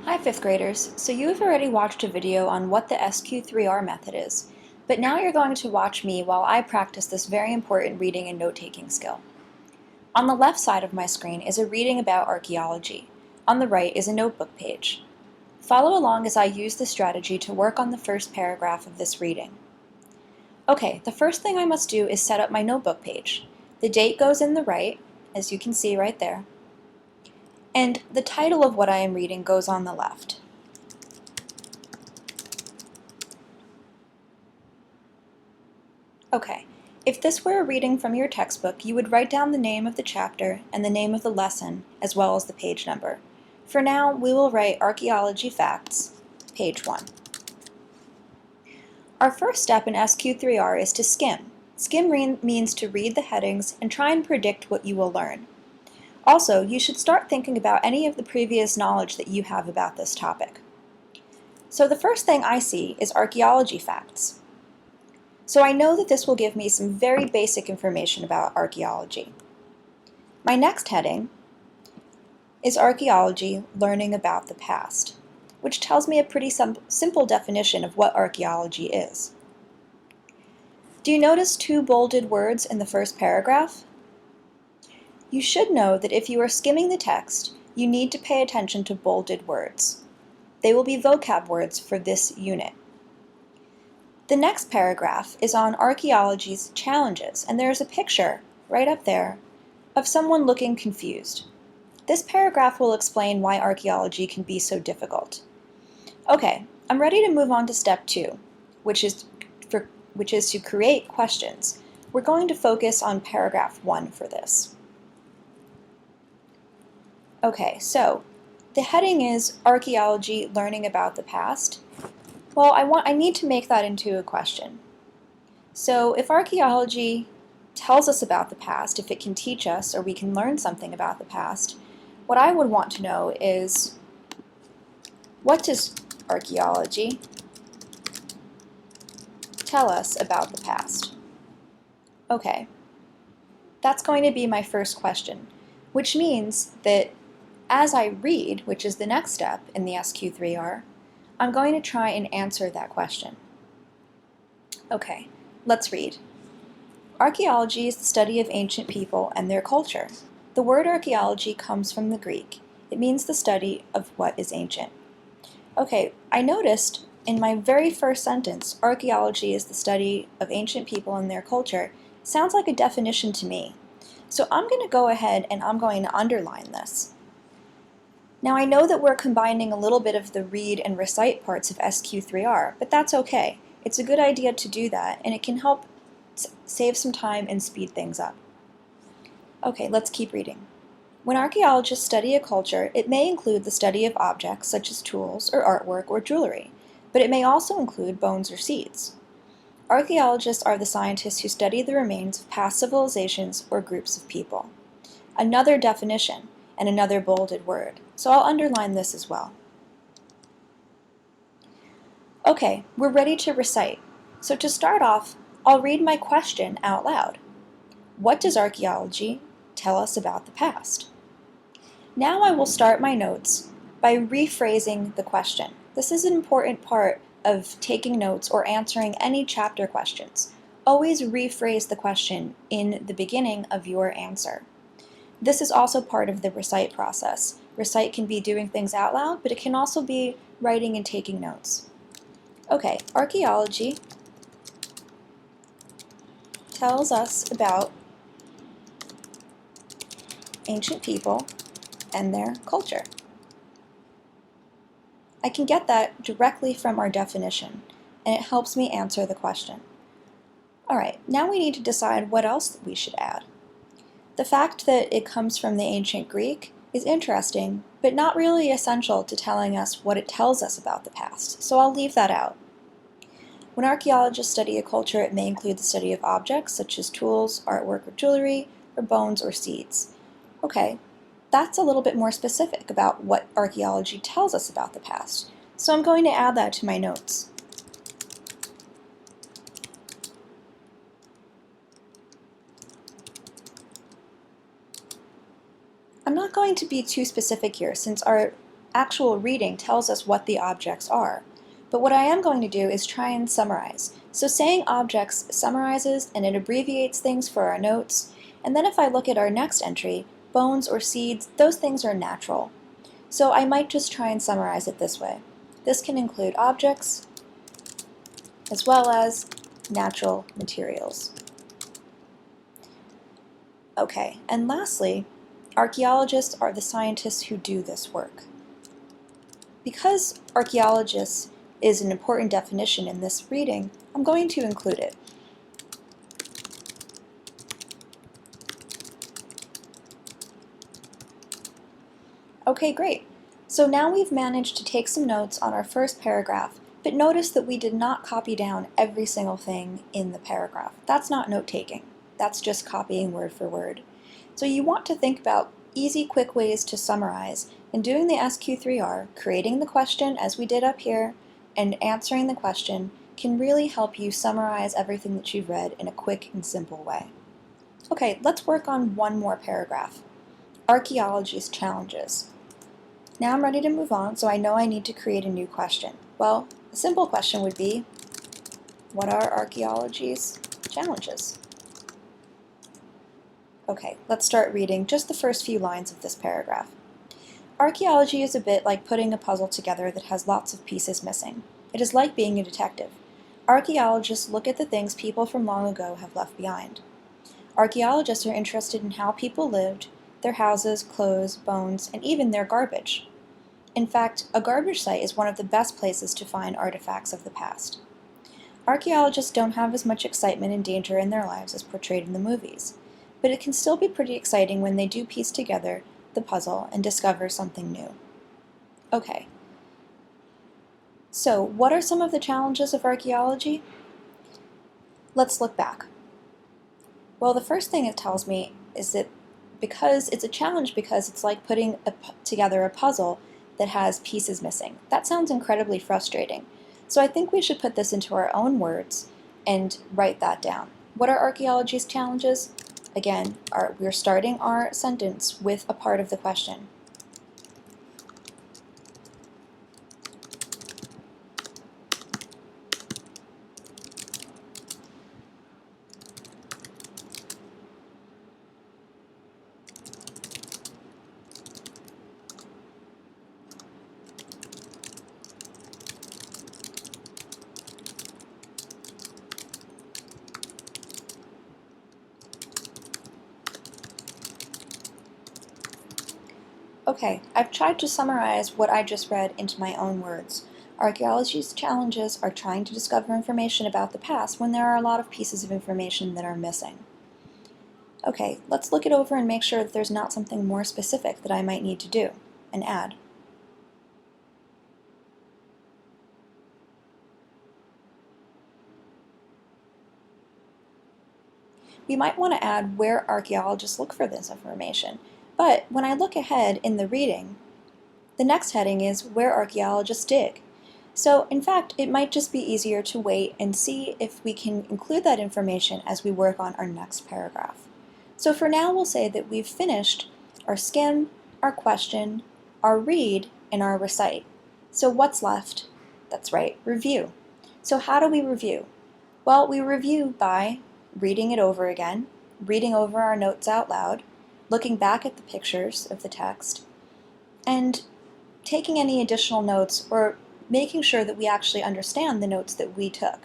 Hi, 5th graders. So you have already watched a video on what the SQ3R method is, but now you're going to watch me while I practice this very important reading and note-taking skill. On the left side of my screen is a reading about archaeology. On the right is a notebook page. Follow along as I use this strategy to work on the first paragraph of this reading. Okay, the first thing I must do is set up my notebook page. The date goes in the right, as you can see right there, and the title of what I am reading goes on the left. Okay, if this were a reading from your textbook, you would write down the name of the chapter and the name of the lesson, as well as the page number. For now, we will write Archaeology Facts, page 1. Our first step in SQ3R is to skim. Skim means to read the headings and try and predict what you will learn. Also, you should start thinking about any of the previous knowledge that you have about this topic. So the first thing I see is archaeology facts. So I know that this will give me some very basic information about archaeology. My next heading is archaeology, learning about the past, which tells me a pretty simple definition of what archaeology is. Do you notice two bolded words in the first paragraph? You should know that if you are skimming the text, you need to pay attention to bolded words. They will be vocab words for this unit. The next paragraph is on archaeology's challenges, and there is a picture right up there of someone looking confused. This paragraph will explain why archaeology can be so difficult. Okay, I'm ready to move on to step 2, which is to create questions. We're going to focus on paragraph 1 for this. Okay, so the heading is Archaeology, Learning About the Past. Well, I need to make that into a question. So if archaeology tells us about the past, if it can teach us or we can learn something about the past, what I would want to know is, what does archaeology tell us about the past? Okay, that's going to be my first question, which means that as I read, which is the next step in the SQ3R, I'm going to try and answer that question. Okay, let's read. Archaeology is the study of ancient people and their culture. The word archaeology comes from the Greek. It means the study of what is ancient. Okay, I noticed in my very first sentence, archaeology is the study of ancient people and their culture. Sounds like a definition to me. So I'm going to go ahead and I'm going to underline this. Now I know that we're combining a little bit of the read and recite parts of SQ3R, but that's okay. It's a good idea to do that, and it can help save some time and speed things up. Okay, let's keep reading. When archaeologists study a culture, it may include the study of objects such as tools or artwork or jewelry, but it may also include bones or seeds. Archaeologists are the scientists who study the remains of past civilizations or groups of people. Another definition, and another bolded word, so I'll underline this as well. Okay, we're ready to recite. So to start off, I'll read my question out loud. What does archaeology tell us about the past? Now I will start my notes by rephrasing the question. This is an important part of taking notes or answering any chapter questions. Always rephrase the question in the beginning of your answer. This is also part of the recite process. Recite can be doing things out loud, but it can also be writing and taking notes. Okay, archaeology tells us about ancient people and their culture. I can get that directly from our definition, and it helps me answer the question. Alright, now we need to decide what else we should add. The fact that it comes from the ancient Greek is interesting, but not really essential to telling us what it tells us about the past, so I'll leave that out. When archaeologists study a culture, it may include the study of objects such as tools, artwork or jewelry, or bones or seeds. Okay, that's a little bit more specific about what archaeology tells us about the past, so I'm going to add that to my notes. I'm not going to be too specific here since our actual reading tells us what the objects are. But what I am going to do is try and summarize. So saying objects summarizes and it abbreviates things for our notes. And then if I look at our next entry, bones or seeds, those things are natural. So I might just try and summarize it this way. This can include objects as well as natural materials. Okay, and lastly, archaeologists are the scientists who do this work. Because archaeologists is an important definition in this reading, I'm going to include it. Okay, great. So now we've managed to take some notes on our first paragraph, but notice that we did not copy down every single thing in the paragraph. That's not note-taking. That's just copying word for word. So you want to think about easy, quick ways to summarize, and doing the SQ3R, creating the question as we did up here, and answering the question can really help you summarize everything that you've read in a quick and simple way. Okay, let's work on one more paragraph. Archaeology's challenges. Now I'm ready to move on, so I know I need to create a new question. Well, a simple question would be, what are archaeology's challenges? Okay, let's start reading just the first few lines of this paragraph. Archaeology is a bit like putting a puzzle together that has lots of pieces missing. It is like being a detective. Archaeologists look at the things people from long ago have left behind. Archaeologists are interested in how people lived, their houses, clothes, bones, and even their garbage. In fact, a garbage site is one of the best places to find artifacts of the past. Archaeologists don't have as much excitement and danger in their lives as portrayed in the movies, but it can still be pretty exciting when they do piece together the puzzle and discover something new. Okay, so what are some of the challenges of archaeology? Let's look back. Well, the first thing it tells me is that because it's a challenge because it's like putting together a puzzle that has pieces missing. That sounds incredibly frustrating. So I think we should put this into our own words and write that down. What are archaeology's challenges? Again, we're starting our sentence with a part of the question. Okay, I've tried to summarize what I just read into my own words. Archaeology's challenges are trying to discover information about the past when there are a lot of pieces of information that are missing. Okay, let's look it over and make sure that there's not something more specific that I might need to do and add. We might want to add where archaeologists look for this information. But when I look ahead in the reading, the next heading is where archaeologists dig. So in fact, it might just be easier to wait and see if we can include that information as we work on our next paragraph. So for now, we'll say that we've finished our skim, our question, our read, and our recite. So what's left? That's right, review. So how do we review? Well, we review by reading it over again, reading over our notes out loud, looking back at the pictures of the text, and taking any additional notes or making sure that we actually understand the notes that we took.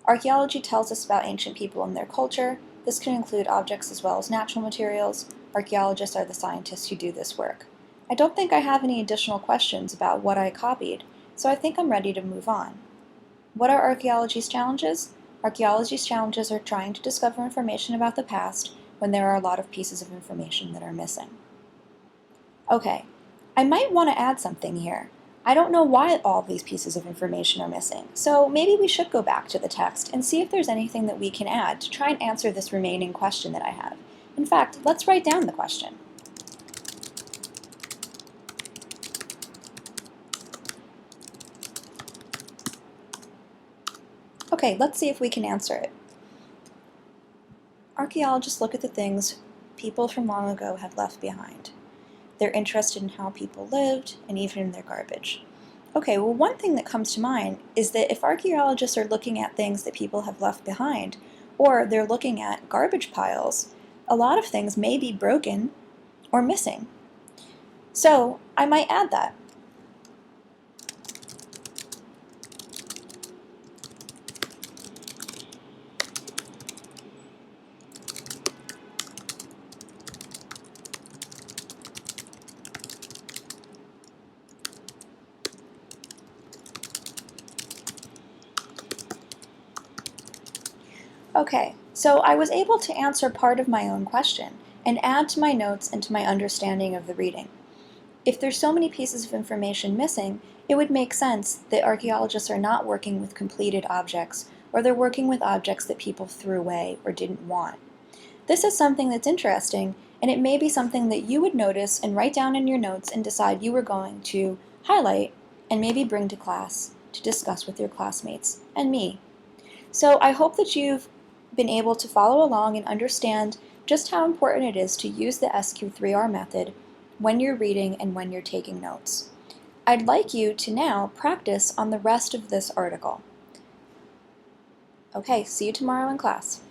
Archaeology tells us about ancient people and their culture. This can include objects as well as natural materials. Archaeologists are the scientists who do this work. I don't think I have any additional questions about what I copied, so I think I'm ready to move on. What are archaeology's challenges? Archaeology's challenges are trying to discover information about the past when there are a lot of pieces of information that are missing. Okay, I might want to add something here. I don't know why all these pieces of information are missing, so maybe we should go back to the text and see if there's anything that we can add to try and answer this remaining question that I have. In fact, let's write down the question. Okay, let's see if we can answer it. Archaeologists look at the things people from long ago have left behind. they're interested in how people lived, and even in their garbage. Okay, well, one thing that comes to mind is that if archaeologists are looking at things that people have left behind, or they're looking at garbage piles, a lot of things may be broken or missing. So I might add that. Okay, so I was able to answer part of my own question and add to my notes and to my understanding of the reading. If there's so many pieces of information missing, it would make sense that archaeologists are not working with completed objects, or they're working with objects that people threw away or didn't want. This is something that's interesting, and it may be something that you would notice and write down in your notes and decide you were going to highlight and maybe bring to class to discuss with your classmates and me. So I hope that you've been able to follow along and understand just how important it is to use the SQ3R method when you're reading and when you're taking notes. I'd like you to now practice on the rest of this article. Okay, see you tomorrow in class.